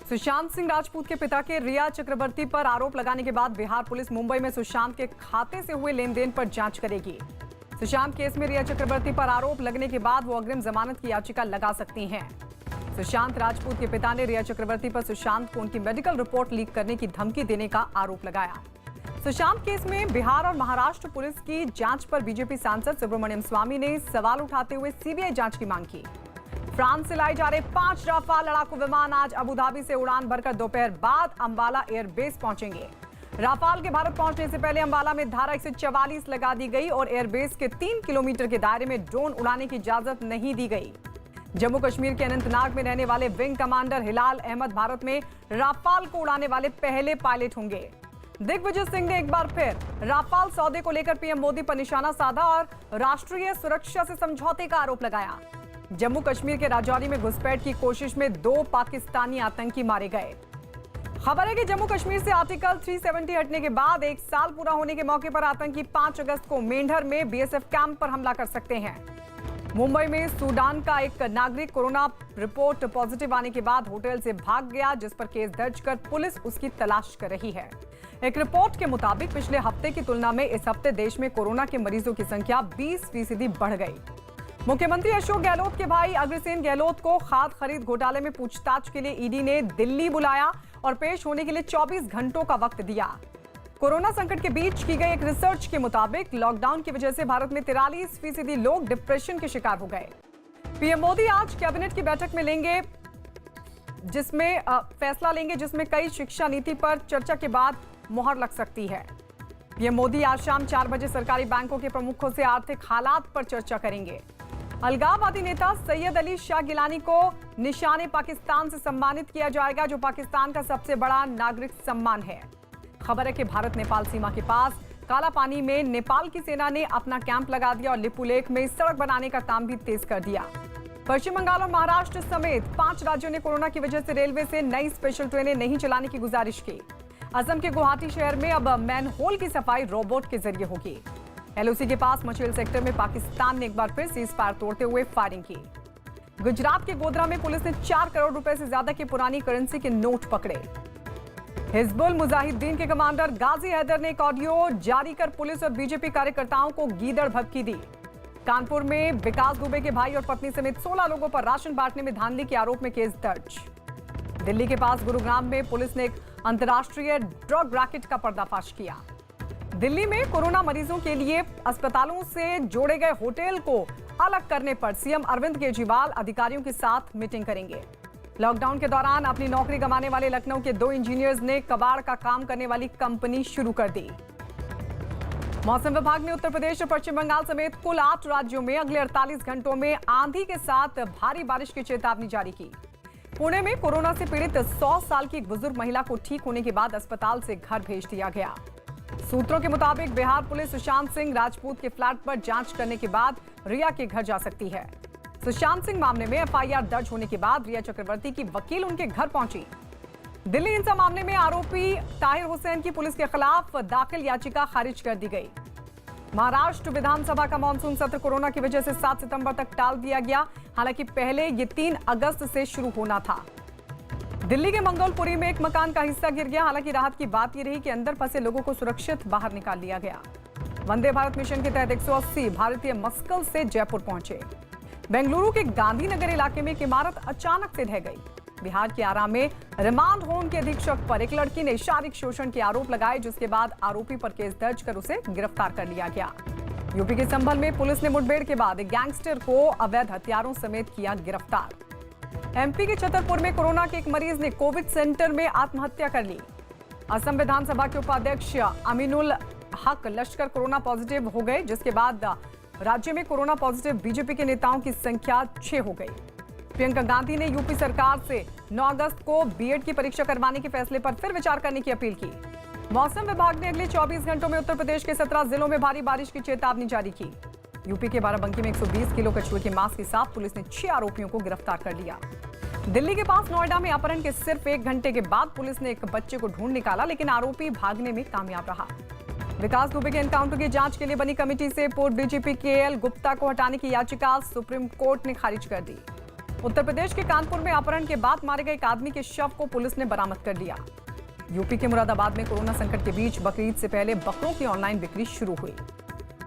सुशांत सिंह राजपूत के पिता के रिया चक्रवर्ती पर आरोप लगाने के बाद बिहार पुलिस मुंबई में सुशांत के खाते से हुए लेन देन पर जांच करेगी। सुशांत केस में रिया चक्रवर्ती पर आरोप लगने के बाद वो अग्रिम जमानत की याचिका लगा सकती हैं। सुशांत राजपूत के पिता ने रिया चक्रवर्ती पर सुशांत को उनकी मेडिकल रिपोर्ट लीक करने की धमकी देने का आरोप लगाया। सुशांत केस में बिहार और महाराष्ट्र पुलिस की जांच पर बीजेपी सांसद सुब्रमण्यम स्वामी ने सवाल उठाते हुए सीबीआई जांच की मांग की। फ्रांस से लाए जा रहे 5 राफाल लड़ाकू विमान आज अबुधाबी से उड़ान भरकर दोपहर बाद अंबाला एयरबेस पहुंचेंगे। राफाल के भारत पहुंचने से पहले अंबाला में धारा 144 लगा दी गई और एयरबेस के 3 किलोमीटर के दायरे में ड्रोन उड़ाने की इजाजत नहीं दी गई। जम्मू कश्मीर के अनंतनाग में रहने वाले विंग कमांडर हिलाल अहमद भारत में राफाल को उड़ाने वाले पहले पायलट होंगे। दिग्विजय सिंह ने एक बार फिर राफाल सौदे को लेकर पीएम मोदी पर निशाना साधा और राष्ट्रीय सुरक्षा से समझौते का आरोप लगाया। जम्मू कश्मीर के राजौरी में घुसपैठ की कोशिश में 2 पाकिस्तानी आतंकी मारे गए। खबर है कि जम्मू कश्मीर से आर्टिकल 370 हटने के बाद 1 साल पूरा होने के मौके पर आतंकी 5 अगस्त को मेंढर में बीएसएफ कैंप पर हमला कर सकते हैं। मुंबई में सूडान का एक नागरिक कोरोना रिपोर्ट पॉजिटिव आने के बाद होटल से भाग गया, जिस पर केस दर्ज कर पुलिस उसकी तलाश कर रही है। एक रिपोर्ट के मुताबिक पिछले हफ्ते की तुलना में इस हफ्ते देश में कोरोना के मरीजों की संख्या 20% बढ़ गई। मुख्यमंत्री अशोक गहलोत के भाई अग्रसेन गहलोत को खाद खरीद घोटाले में पूछताछ के लिए ईडी ने दिल्ली बुलाया और पेश होने के लिए 24 घंटों का वक्त दिया। कोरोना संकट के बीच की गई एक रिसर्च के मुताबिक लॉकडाउन की वजह से भारत में 43% लोग डिप्रेशन के शिकार हो गए। पीएम मोदी आज कैबिनेट की बैठक में फैसला लेंगे जिसमें कई शिक्षा नीति पर चर्चा के बाद मुहर लग सकती है। पीएम मोदी आज शाम 4 बजे सरकारी बैंकों के प्रमुखों से आर्थिक हालात पर चर्चा करेंगे। अलगाववादी नेता सैयद अली शाह गिलानी को निशाने पाकिस्तान से सम्मानित किया जाएगा, जो पाकिस्तान का सबसे बड़ा नागरिक सम्मान है। खबर है कि भारत नेपाल सीमा के पास काला पानी में नेपाल की सेना ने अपना कैंप लगा दिया और लिपुलेख में सड़क बनाने का काम भी तेज कर दिया। पश्चिम बंगाल और महाराष्ट्र समेत 5 राज्यों ने कोरोना की वजह से रेलवे से नई स्पेशल ट्रेनें नहीं चलाने की गुजारिश की। असम के गुवाहाटी शहर में अब मैनहोल की सफाई रोबोट के जरिए होगी। एलओसी के पास मचेल सेक्टर में पाकिस्तान ने एक बार फिर सीज फायर तोड़ते हुए फायरिंग की। गुजरात के गोधरा में पुलिस ने 4 करोड़ रुपए से ज्यादा की पुरानी करेंसी के नोट पकड़े। हिजबुल मुजाहिदीन के कमांडर गाजी हैदर ने एक ऑडियो जारी कर पुलिस और बीजेपी कार्यकर्ताओं को गीदड़ भभकी दी। कानपुर में विकास दुबे के भाई और पत्नी समेत 16 लोगों पर राशन बांटने में धांधली के आरोप में केस दर्ज। दिल्ली के पास गुरुग्राम में पुलिस ने एक अंतर्राष्ट्रीय ड्रग रैकेट का पर्दाफाश किया। दिल्ली में कोरोना मरीजों के लिए अस्पतालों से जोड़े गए होटल को अलग करने पर सीएम अरविंद केजरीवाल अधिकारियों के साथ मीटिंग करेंगे। लॉकडाउन के दौरान अपनी नौकरी गंवाने वाले लखनऊ के 2 इंजीनियर्स ने कबाड़ का काम करने वाली कंपनी शुरू कर दी। मौसम विभाग ने उत्तर प्रदेश और पश्चिम बंगाल समेत कुल 8 राज्यों में अगले 48 घंटों में आंधी के साथ भारी बारिश की चेतावनी जारी की। पुणे में कोरोना से पीड़ित 100 साल की एक बुजुर्ग महिला को ठीक होने के बाद अस्पताल से घर भेज दिया गया। सूत्रों के मुताबिक बिहार पुलिस सुशांत सिंह राजपूत के फ्लैट पर जांच करने के बाद रिया के घर जा सकती है। सुशांत सिंह मामले में एफआईआर दर्ज होने के बाद रिया चक्रवर्ती की वकील उनके घर पहुंची। दिल्ली हिंसा मामले में आरोपी ताहिर हुसैन की पुलिस के खिलाफ दाखिल याचिका खारिज कर दी गई। महाराष्ट्र विधानसभा का मानसून सत्र कोरोना की वजह से 7 सितंबर तक टाल दिया गया। हालांकि पहले ये 3 अगस्त से शुरू होना था। दिल्ली के मंगोलपुरी में एक मकान का हिस्सा गिर गया। हालांकि राहत की बात यह रही कि अंदर फंसे लोगों को सुरक्षित बाहर निकाल लिया गया। वंदे भारत मिशन के तहत 180 भारतीय मस्कल से जयपुर पहुंचे। बेंगलुरु के गांधीनगर इलाके में एक इमारत अचानक से ढह गई। बिहार के आरा में रिमांड होम के अधीक्षक पर एक लड़की ने शारीरिक शोषण के आरोप लगाए, जिसके बाद आरोपी पर केस दर्ज कर उसे गिरफ्तार कर लिया गया। यूपी के संभल में पुलिस ने मुठभेड़ के बाद एक गैंगस्टर को अवैध हथियारों समेत किया गिरफ्तार। एमपी के छतरपुर में कोरोना के एक मरीज ने कोविड सेंटर में आत्महत्या कर ली। असम विधानसभा के उपाध्यक्ष अमीनुल हक लश्कर कोरोना पॉजिटिव हो गए, जिसके बाद राज्य में कोरोना पॉजिटिव बीजेपी के नेताओं की संख्या 6 हो गई। प्रियंका गांधी ने यूपी सरकार से 9 अगस्त को बीएड की परीक्षा करवाने के फैसले पर फिर विचार करने की अपील की। मौसम विभाग ने अगले 24 घंटों में उत्तर प्रदेश के 17 जिलों में भारी बारिश की चेतावनी जारी की। यूपी के बाराबंकी में 120 किलो कछुए के मांस के साथ पुलिस ने 6 आरोपियों को गिरफ्तार कर लिया। दिल्ली के पास नोएडा में अपहरण के सिर्फ 1 घंटे के बाद पुलिस ने एक बच्चे को ढूंढ निकाला, लेकिन आरोपी भागने में कामयाब रहा। विकास दुबे के एनकाउंटर की जांच के लिए बनी कमेटी से पूर्व डीजीपी केएल गुप्ता को हटाने की याचिका सुप्रीम कोर्ट ने खारिज कर दी। उत्तर प्रदेश के कानपुर में अपहरण के बाद मारे गए एक आदमी के शव को पुलिस ने बरामद कर लिया। यूपी के मुरादाबाद में कोरोना संकट के बीच बकरीद से पहले बकरों की ऑनलाइन बिक्री शुरू हुई।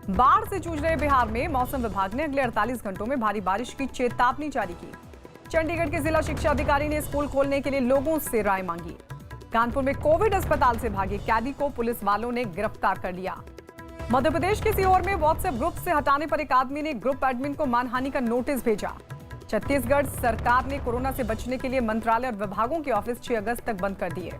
बाढ़ से जूझ रहे बिहार में मौसम विभाग ने अगले 48 घंटों में भारी बारिश की चेतावनी जारी की। चंडीगढ़ के जिला शिक्षा अधिकारी ने स्कूल खोलने के लिए लोगों से राय मांगी। कानपुर में कोविड अस्पताल से भागे कैदी को पुलिस वालों ने गिरफ्तार कर लिया। मध्य प्रदेश के सीहोर में व्हाट्सएप ग्रुप से हटाने पर एक आदमी ने ग्रुप एडमिन को मानहानि का नोटिस भेजा। छत्तीसगढ़ सरकार ने कोरोना से बचने के लिए मंत्रालय और विभागों के ऑफिस 6 अगस्त तक बंद कर दिए।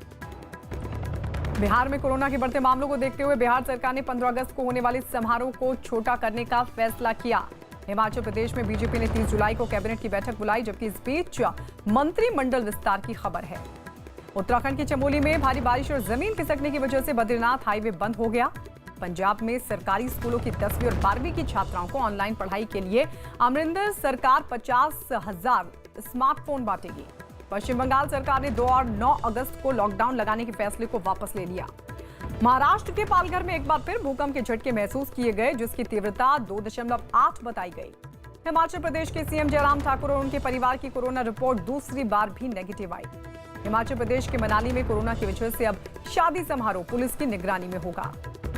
बिहार में कोरोना के बढ़ते मामलों को देखते हुए बिहार सरकार ने 15 अगस्त को होने वाले समारोह को छोटा करने का फैसला किया। हिमाचल प्रदेश में बीजेपी ने 30 जुलाई को कैबिनेट की बैठक बुलाई, जबकि इस बीच मंत्रिमंडल विस्तार की खबर है। उत्तराखंड के चमोली में भारी बारिश और जमीन खिसकने की वजह से बद्रीनाथ हाईवे बंद हो गया। पंजाब में सरकारी स्कूलों की 10वीं और 12वीं की छात्राओं को ऑनलाइन पढ़ाई के लिए अमरिंदर सरकार 50,000 स्मार्टफोन बांटेगी। पश्चिम बंगाल सरकार ने 2 और 9 अगस्त को लॉकडाउन लगाने के फैसले को वापस ले लिया। महाराष्ट्र के पालघर में एक बार फिर भूकंप के झटके महसूस किए गए, जिसकी तीव्रता 2.8 बताई गई। हिमाचल प्रदेश के सीएम जयराम ठाकुर और उनके परिवार की कोरोना रिपोर्ट दूसरी बार भी नेगेटिव आई। हिमाचल प्रदेश के मनाली में कोरोना की वजह से अब शादी समारोह पुलिस की निगरानी में होगा।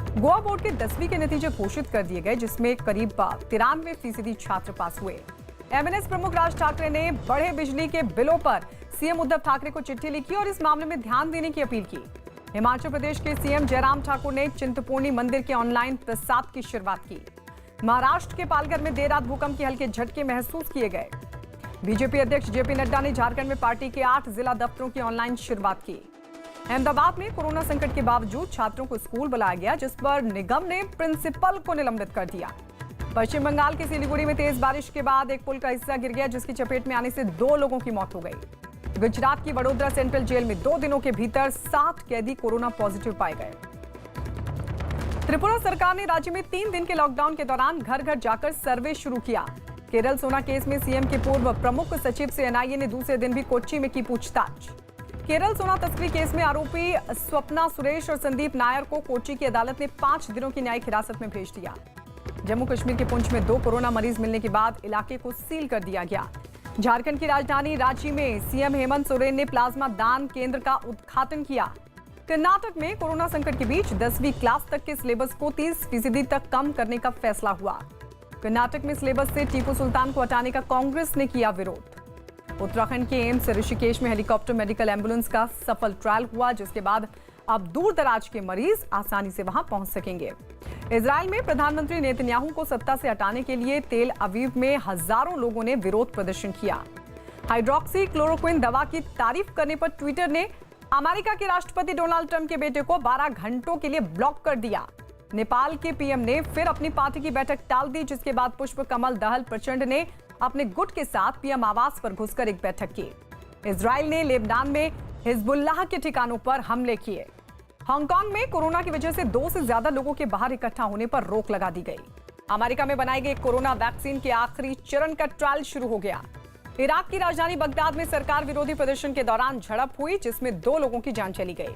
गोवा बोर्ड के 10वीं के नतीजे घोषित कर दिए गए, जिसमें करीब 93% छात्र पास हुए। एमएनएस प्रमुख राज ठाकरे ने बढ़े बिजली के बिलों पर सीएम उद्धव ठाकरे को चिट्ठी लिखी और इस मामले में ध्यान देने की अपील की। हिमाचल प्रदेश के सीएम जयराम ठाकुर ने चिंतपूर्णी मंदिर के ऑनलाइन प्रसाद की शुरुआत की। महाराष्ट्र के पालघर में देर रात भूकंप के हल्के झटके महसूस किए गए। बीजेपी अध्यक्ष जेपी नड्डा ने झारखंड में पार्टी के 8 जिला दफ्तरों की ऑनलाइन शुरुआत की। अहमदाबाद में कोरोना संकट के बावजूद छात्रों को स्कूल बुलाया गया, जिस पर निगम ने प्रिंसिपल को निलंबित कर दिया। पश्चिम बंगाल के सिलीगुड़ी में तेज बारिश के बाद एक पुल का हिस्सा गिर गया, जिसकी चपेट में आने से 2 लोगों की मौत हो गई। गुजरात की वडोदरा सेंट्रल जेल में 2 दिनों के भीतर 60 कैदी कोरोना पॉजिटिव पाए गए। त्रिपुरा सरकार ने राज्य में 3 दिन के लॉकडाउन के दौरान घर घर जाकर सर्वे शुरू किया। केरल सोना केस में सीएम के पूर्व प्रमुख सचिव से एनआईए ने दूसरे दिन भी कोच्चि में की पूछताछ। केरल सोना तस्करी केस में आरोपी स्वप्ना सुरेश और संदीप नायर को कोच्चि की अदालत ने 5 दिनों की न्यायिक हिरासत में भेज दिया। जम्मू कश्मीर के पुंछ में 2 कोरोना मरीज मिलने के बाद इलाके को सील कर दिया गया। झारखंड की राजधानी रांची में सीएम हेमंत सोरेन ने प्लाज्मा दान केंद्र का उद्घाटन किया। कर्नाटक में कोरोना संकट के बीच 10वीं क्लास तक के सिलेबस को 30% तक कम करने का फैसला हुआ। कर्नाटक में सिलेबस से टीपू सुल्तान को हटाने का कांग्रेस ने किया विरोध। उत्तराखंड के एम्स ऋषिकेश में हेलीकॉप्टर मेडिकल एम्बुलेंस का सफल ट्रायल हुआ, जिसके बाद अब दूर दराज के मरीज आसानी से वहां पहुंच सकेंगे। इजराइल में प्रधानमंत्री नेतन्याहू को सत्ता से हटाने के लिए तेल अवीव में हजारों लोगों ने विरोध प्रदर्शन किया। हाइड्रोक्सी क्लोरोक्विन दवा की तारीफ करने पर ट्विटर ने अमेरिका के राष्ट्रपति डोनाल्ड ट्रंप के बेटे को 12 घंटों के लिए ब्लॉक कर दिया। नेपाल के पीएम ने फिर अपनी पार्टी की बैठक टाल दी, जिसके बाद पुष्प कमल दहल प्रचंड ने अपने गुट के साथ पीएम आवास पर घुसकर एक बैठक की। इजराइल ने लेबनान में हिजबुल्लाह के ठिकानों पर हमले किए। हांगकांग में कोरोना की वजह से 2 से ज्यादा लोगों के बाहर इकट्ठा होने पर रोक लगा दी गई। अमेरिका में बनाई गई कोरोना वैक्सीन के आखिरी चरण का ट्रायल शुरू हो गया। इराक की राजधानी बगदाद में सरकार विरोधी प्रदर्शन के दौरान झड़प हुई, जिसमें 2 लोगों की जान चली गई।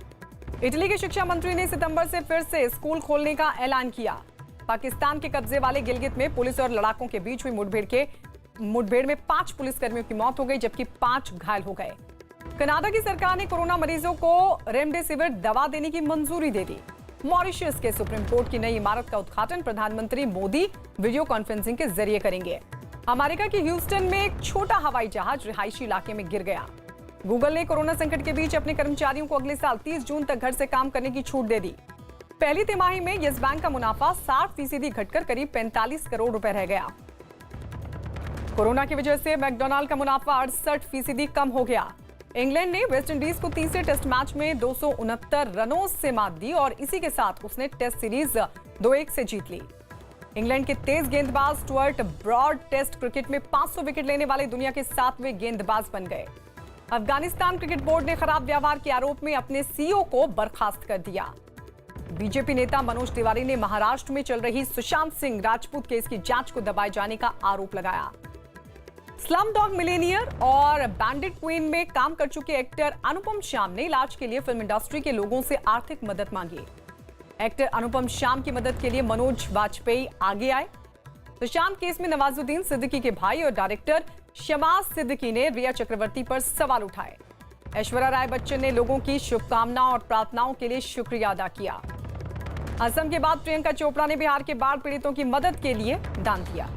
इटली के शिक्षा मंत्री ने सितंबर से फिर से स्कूल खोलने का ऐलान किया। पाकिस्तान के कब्जे वाले गिलगित में पुलिस और लड़ाकों के बीच हुई मुठभेड़ में 5 पुलिसकर्मियों की मौत हो गई, जबकि 5 घायल हो गए। कनाडा की सरकार ने कोरोना मरीजों को रेमडेसिविर दवा देने की मंजूरी दे दी। मॉरिशस के सुप्रीम कोर्ट की नई इमारत का उद्घाटन प्रधानमंत्री मोदी वीडियो कॉन्फ्रेंसिंग के जरिए करेंगे। अमेरिका के ह्यूस्टन में एक छोटा हवाई जहाज रिहायशी इलाके में गिर गया। गूगल ने कोरोना संकट के बीच अपने कर्मचारियों को अगले साल 30 जून तक घर से काम करने की छूट दे दी। पहली तिमाही में यस बैंक का मुनाफा 60% घटकर करीब 45 करोड़ रुपए रह गया। कोरोना की वजह से मैकडॉनल्ड का मुनाफा 68% कम हो गया। इंग्लैंड ने वेस्टइंडीज को तीसरे टेस्ट मैच में 269 रनों से मात दी और इसी के साथ उसने टेस्ट सीरीज 2-1 से जीत ली। इंग्लैंड के तेज गेंदबाज स्टुअर्ट ब्रॉड टेस्ट क्रिकेट में 500 विकेट लेने वाले दुनिया के 7वें गेंदबाज बन गए। अफगानिस्तान क्रिकेट बोर्ड ने खराब व्यवहार के आरोप में अपने सीईओ को बर्खास्त कर दिया। बीजेपी नेता मनोज तिवारी ने महाराष्ट्र में चल रही सुशांत सिंह राजपूत केस की जांच को दबाए जाने का आरोप लगाया। स्लम डॉग मिलेनियर और बैंडिट क्वीन में काम कर चुके एक्टर अनुपम श्याम ने इलाज के लिए फिल्म इंडस्ट्री के लोगों से आर्थिक मदद मांगी। एक्टर अनुपम श्याम की मदद के लिए मनोज वाजपेयी आगे आए। सुशांत केस में नवाजुद्दीन सिद्दीकी के भाई और डायरेक्टर शमास सिद्दीकी ने रिया चक्रवर्ती पर सवाल उठाए। ऐश्वर्या राय बच्चन ने लोगों की शुभकामनाओं और प्रार्थनाओं के लिए शुक्रिया अदा किया। असम के बाद प्रियंका चोपड़ा ने बिहार के बाढ़ पीड़ितों की मदद के लिए दान दिया।